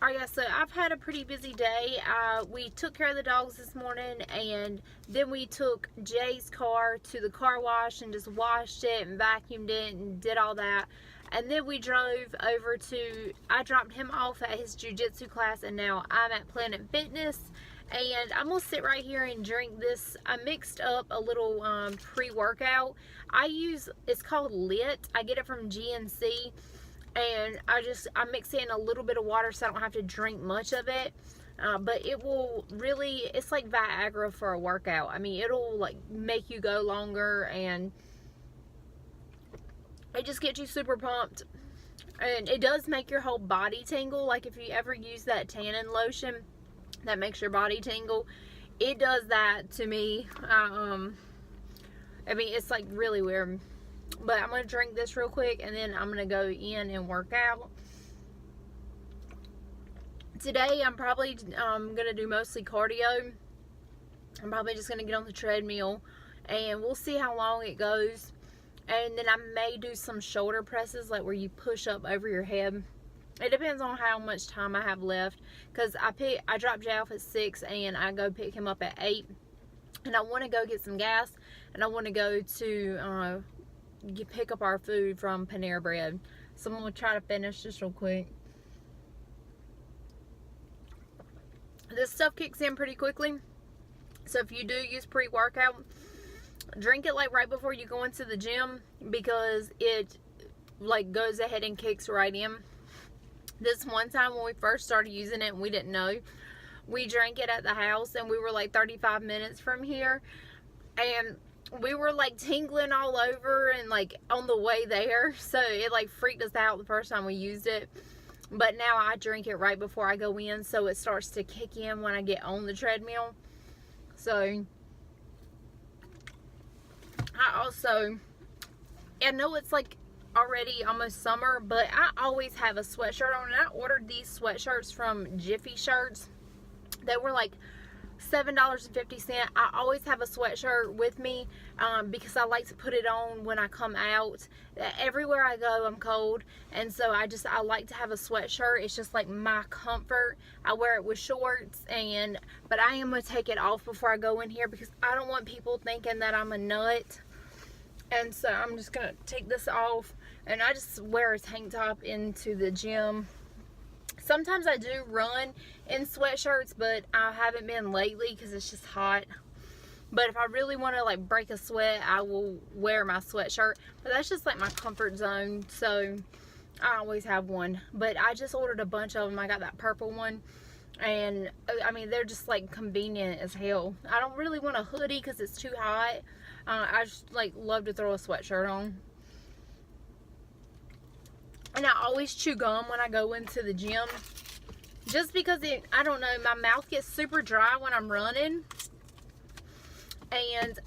Alright guys, so I've had a pretty busy day. We took care of the dogs this morning, and then we took Jay's car to the car wash and just washed it and vacuumed it and did all that. And then we drove over to, I dropped him off at his jiu-jitsu class, and now I'm at Planet Fitness. And I'm going to sit right here and drink this. I mixed up a little pre-workout. It's called LIT. I get it from GNC. And I mix in a little bit of water so I don't have to drink much of it. But it will really, it's like Viagra for a workout. I mean, it'll like make you go longer, and it just gets you super pumped. And it does make your whole body tingle. Like if you ever use that tannin lotion that makes your body tingle, it does that to me. I mean, it's like really weird. But I'm going to drink this real quick, and then I'm going to go in and work out. Today, I'm probably going to do mostly cardio. I'm probably just going to get on the treadmill, and we'll see how long it goes. And then I may do some shoulder presses, like where you push up over your head. It depends on how much time I have left, because I drop Jay off at 6, and I go pick him up at 8. And I want to go get some gas, and I want to go to pick up our food from Panera Bread. So I'm going to try to finish this real quick. This stuff kicks in pretty quickly. So if you do use pre-workout, drink it like right before you go into the gym, because it like goes ahead and kicks right in. This one time when we first started using it and we didn't know, we drank it at the house, and we were like 35 minutes from here, and we were like tingling all over and like on the way there, so it like freaked us out the first time we used it. But now I drink it right before I go in, so it starts to kick in when I get on the treadmill. So I know it's like already almost summer, but I always have a sweatshirt on, and I ordered these sweatshirts from Jiffy Shirts. They were like $7.50. I always have a sweatshirt with me because I like to put it on when I come out. Everywhere I go, I'm cold, and so I like to have a sweatshirt. It's just like my comfort. I wear it with shorts, but I am going to take it off before I go in here, because I don't want people thinking that I'm a nut. And so I'm just going to take this off, and I just wear a tank top into the gym. Sometimes I do run in sweatshirts, but I haven't been lately because it's just hot. But if I really want to like break a sweat, I will wear my sweatshirt. But that's just like my comfort zone, so I always have one. But I just ordered a bunch of them. I got that purple one, and I mean, they're just like convenient as hell. I don't really want a hoodie because it's too hot. I just like love to throw a sweatshirt on. And I always chew gum when I go into the gym, just because I don't know, my mouth gets super dry when I'm running. And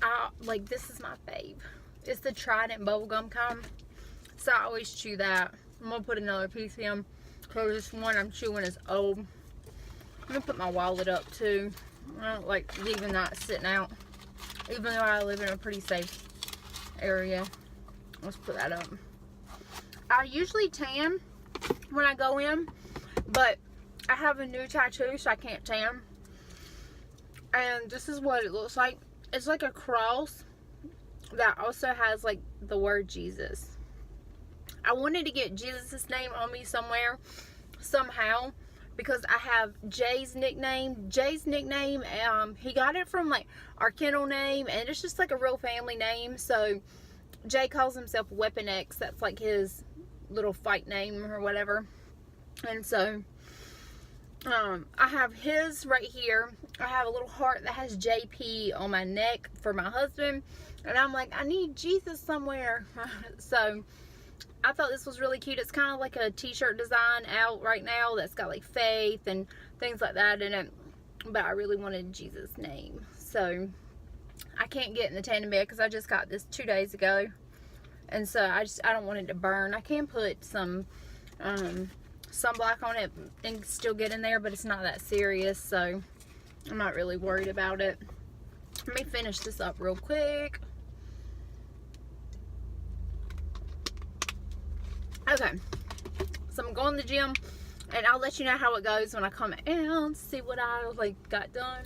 this is my fave. It's the Trident bubblegum kind. So I always chew that. I'm going to put another piece in, because this one I'm chewing is old. I'm going to put my wallet up too. I don't like leaving that sitting out, even though I live in a pretty safe area. Let's put that up. I usually tan when I go in, but I have a new tattoo, so I can't tan. And this is what it looks like. It's like a cross that also has like the word Jesus. I wanted to get Jesus' name on me somewhere, somehow, because I have Jay's nickname. He got it from like our kennel name, and it's just like a real family name. So Jay calls himself Weapon X. That's like his little fight name or whatever. And so I have his right here. I have a little heart that has JP on my neck for my husband, and I'm like, I need Jesus somewhere. So I thought this was really cute. It's kind of like a t-shirt design out right now that's got like faith and things like that in it, but I really wanted Jesus' name. So I can't get in the tanning bed because I just got this 2 days ago. And so I don't want it to burn. I can put some sunblock on it and still get in there, but it's not that serious, so I'm not really worried about it. Let me finish this up real quick. Okay, so I'm going to the gym. And I'll let you know how it goes when I come out, see what I like got done.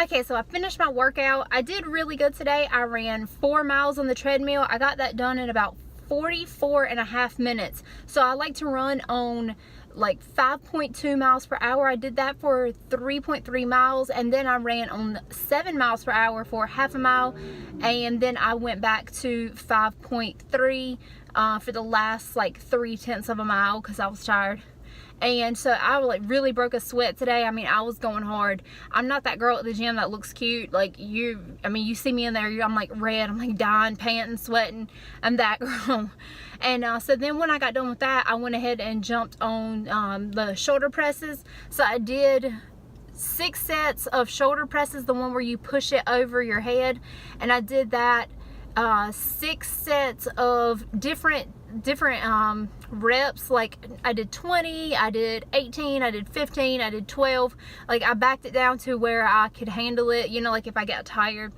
Okay, so I finished my workout. I did really good today. I ran 4 miles on the treadmill. I got that done in about 44.5 minutes. So I like to run on like 5.2 miles per hour. I did that for 3.3 miles, and then I ran on 7 miles per hour for half a mile, and then I went back to 5.3 for the last like 3/10 of a mile because I was tired. And so I like really broke a sweat today. I mean, I was going hard. I'm not that girl at the gym that looks cute. Like you see me in there, I'm like red, I'm like dying, panting, sweating. I'm that girl. And so then when I got done with that, I went ahead and jumped on the shoulder presses. So I did 6 sets of shoulder presses, the one where you push it over your head. And I did that 6 sets of different reps. Like I did 20, I did 18, I did 15, I did 12. Like I backed it down to where I could handle it, you know, like if I got tired.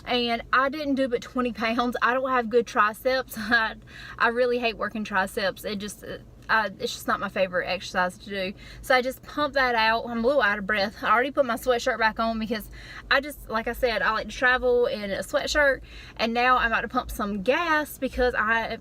And I didn't do but 20 pounds. I don't have good triceps. I really hate working triceps. It's just not my favorite exercise to do. So I just pumped that out. I'm a little out of breath. I already put my sweatshirt back on because I just, like I said, I like to travel in a sweatshirt. And now I'm about to pump some gas because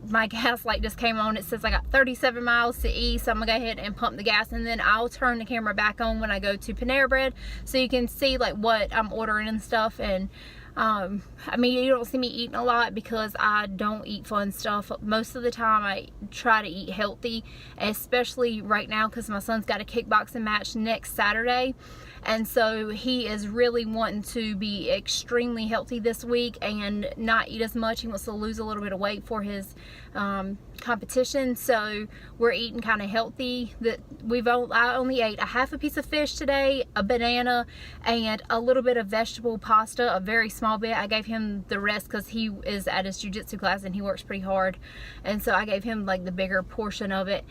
my gas light just came on. It says I got 37 miles to E, so I'm gonna go ahead and pump the gas, and then I'll turn the camera back on when I go to Panera Bread so you can see like what I'm ordering and stuff. And I mean, you don't see me eating a lot because I don't eat fun stuff. Most of the time I try to eat healthy, especially right now because my son's got a kickboxing match next Saturday, and so he is really wanting to be extremely healthy this week and not eat as much. He wants to lose a little bit of weight for his competition, so we're eating kind of healthy. I only ate a half a piece of fish today, a banana, and a little bit of vegetable pasta, a very small bit. I gave him the rest because he is at his jiu-jitsu class and he works pretty hard, and so I gave him like the bigger portion of it.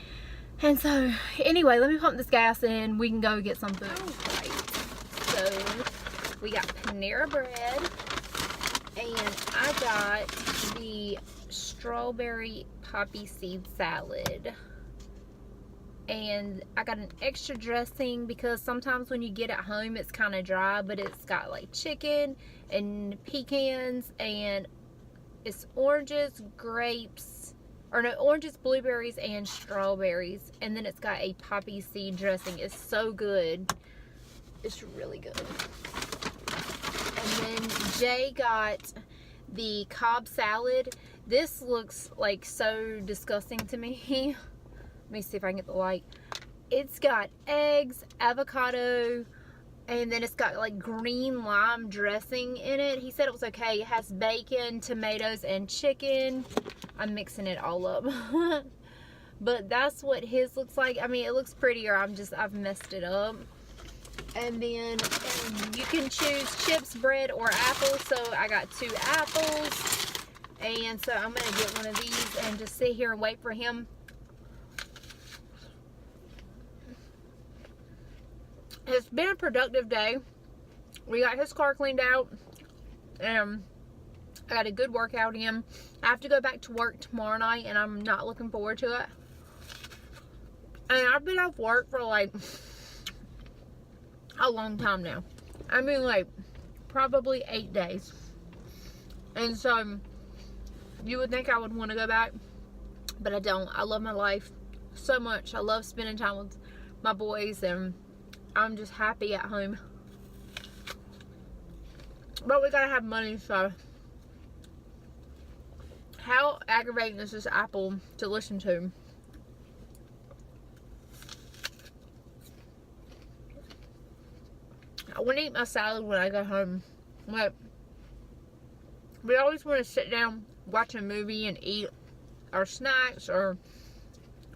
And so anyway, let me pump this gas and we can go get some food. Alright, so we got Panera Bread, and I got the strawberry poppy seed salad, and I got an extra dressing because sometimes when you get it home it's kind of dry, but it's got like chicken and pecans, and it's oranges, grapes, or no, oranges, blueberries, and strawberries, and then it's got a poppy seed dressing. It's so good. It's really good. And then Jay got the Cobb salad. This looks like so disgusting to me. Let me see if I can get the light. It's got eggs, avocado, and then it's got like green lime dressing in it. He said it was okay. It has bacon, tomatoes, and chicken. I'm mixing it all up. But that's what his looks like. I mean, it looks prettier. I've messed it up. And then you can choose chips, bread, or apples. So I got 2 apples. And so I'm going to get one of these and just sit here and wait for him. It's been a productive day. We got his car cleaned out. I got a good workout in. I have to go back to work tomorrow night, and I'm not looking forward to it. And I've been off work for like a long time now. I mean, like probably 8 days. And so you would think I would want to go back, but I don't. I love my life so much. I love spending time with my boys, and I'm just happy at home. But we gotta have money, so how aggravating is this apple to listen to? I want to eat my salad when I go home. Like, we always want to sit down, watch a movie, and eat our snacks or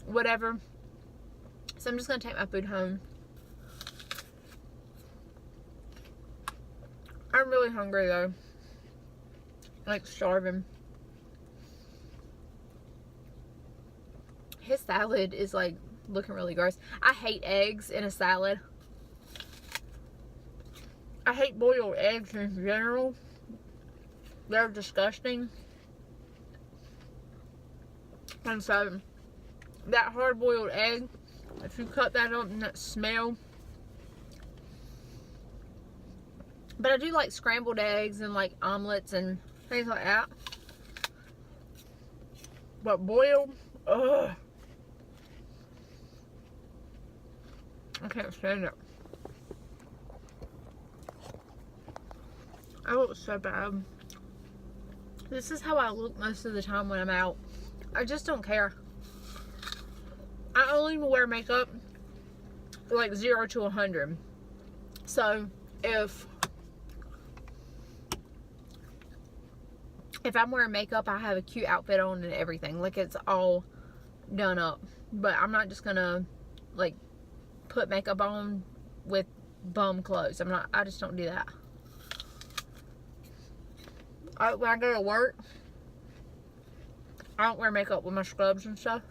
whatever. So I'm just going to take my food home. I'm really hungry though. Like starving. His salad is like looking really gross. I hate eggs in a salad. I hate boiled eggs in general. They're disgusting. And so that hard boiled egg If you cut that up and that smell. But I do like scrambled eggs and like omelets and things like that. But boiled, ugh. I can't stand it. I look so bad. This is how I look most of the time when I'm out. I just don't care. I only wear makeup like 0 to 100. So if I'm wearing makeup, I have a cute outfit on and everything. Like, it's all done up. But I'm not just gonna like put makeup on with bum clothes. I just don't do that. When I go to work, I don't wear makeup with my scrubs and stuff.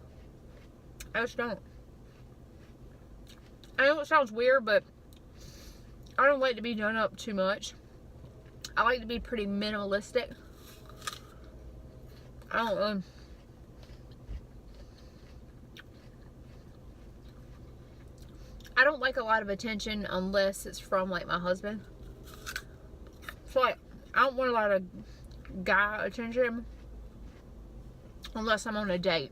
I just don't. I know it sounds weird, but I don't like to be done up too much. I like to be pretty minimalistic. I don't know. I don't like a lot of attention unless it's from like my husband. So like, I don't want a lot of guy attention unless I'm on a date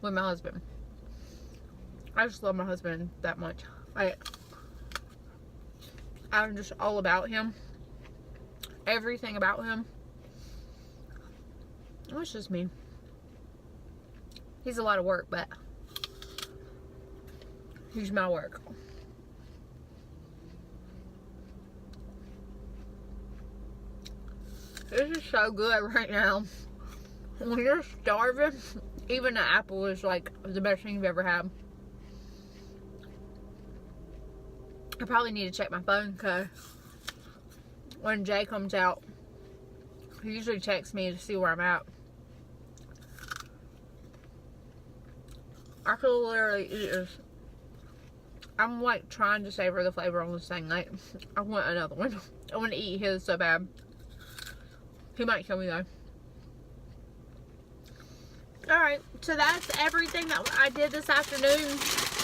with my husband. I just love my husband that much. I'm just all about him. Everything about him. It's just me. He's a lot of work, but he's my work. This is so good right now. When you're starving, even an apple is like the best thing you've ever had. I probably need to check my phone because when Jay comes out, he usually texts me to see where I'm at. I could literally eat this. I'm like trying to savor the flavor on this thing. Like, I want another one. I want to eat his so bad. He might kill me though. Alright, so that's everything that I did this afternoon.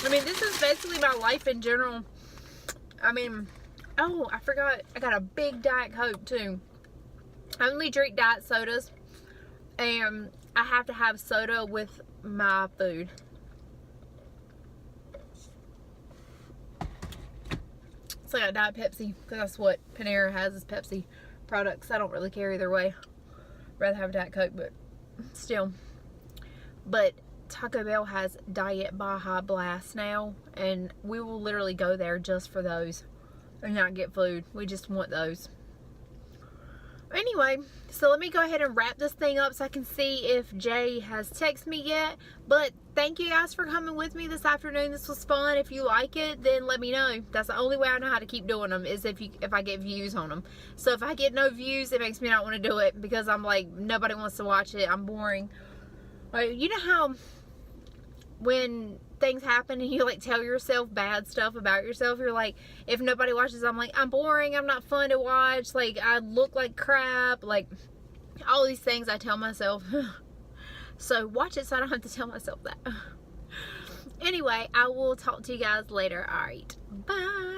I mean, this is basically my life in general. I mean, oh, I forgot. I got a big Diet Coke too. I only drink diet sodas. And I have to have soda with my food. So I got Diet Pepsi, because that's what Panera has, is Pepsi products. I don't really care either way. Rather have a Diet Coke, but still. But Taco Bell has Diet Baja Blast now, and we will literally go there just for those and not get food. We just want those. Anyway, so let me go ahead and wrap this thing up so I can see if Jay has texted me yet. But thank you guys for coming with me this afternoon. This was fun. If you like it, then let me know. That's the only way I know how to keep doing them, is if I get views on them. So if I get no views, it makes me not want to do it, because I'm like, nobody wants to watch it. I'm boring. Like, you know how when things happen and you like tell yourself bad stuff about yourself, you're like, if nobody watches, I'm like, I'm boring, I'm not fun to watch, like, I look like crap, like, all these things I tell myself. So watch it so I don't have to tell myself that. Anyway, I will talk to you guys later. Alright, bye.